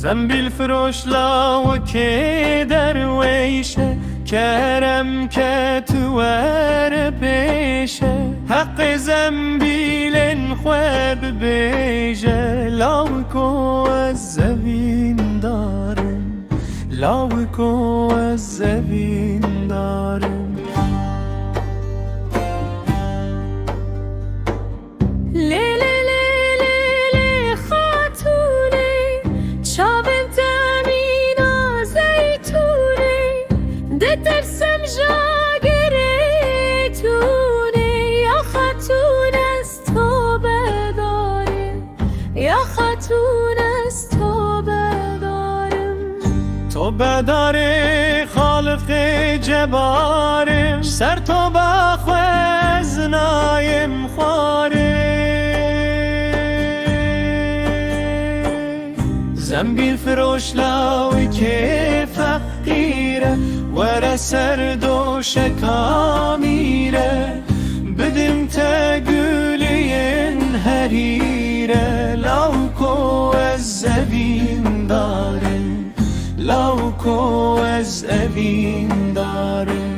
زنبیل فروش لاو که درویشه کرم که تو ور پیشه حق زنبیل خواب بیجه لاو کو از زبین دارم لاو کو از زبین دارم ترسم جاگره تونه یا خاتون از تو بدارم یا خاتون از تو بدارم تو بداری خالق جبارم سر تو بخوز نایم خواره زنبیل فروش لاوی که فقیره ور سرد و شکامیره بدم تا گلین هریره لاو کو از زبین دارم لاو کو از زبین دارم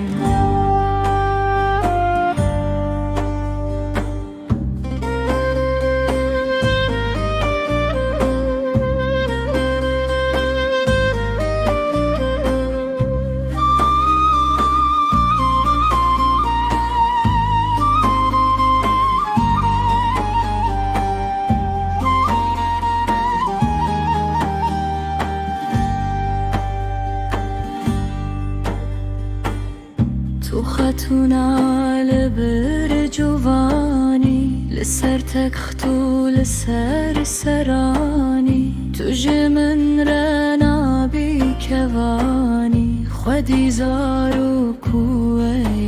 تو خاتونا لبر جوانی لسر تکختو لسر سرانی تو جمن رنا بی کوانی خودی زارو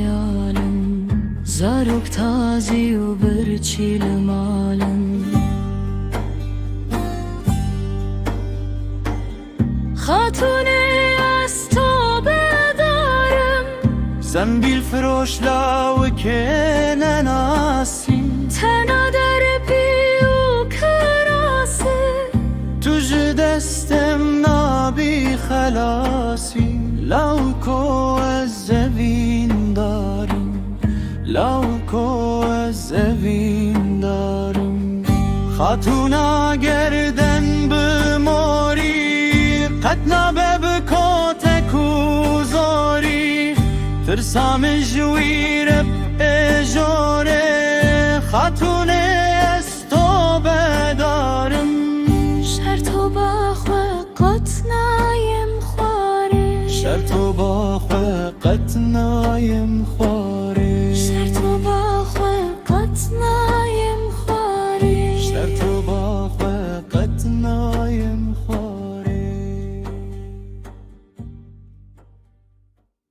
یالم زاروک تازی و برچی لمالم خاتونه از تو زنبیل فروش لاو که نناسیم تنها در پی و کراسه تو دستم نابی خلاصیم لاو کو از زبین دارم لاو کو از زبین دارم خاتونا گردن بموری قطنا ببکوتک و زاری ترسام جویر اجاره خاتونه از تو بدارم شرطو با خواه قط نایم خواره شرطو با خواه قط نایم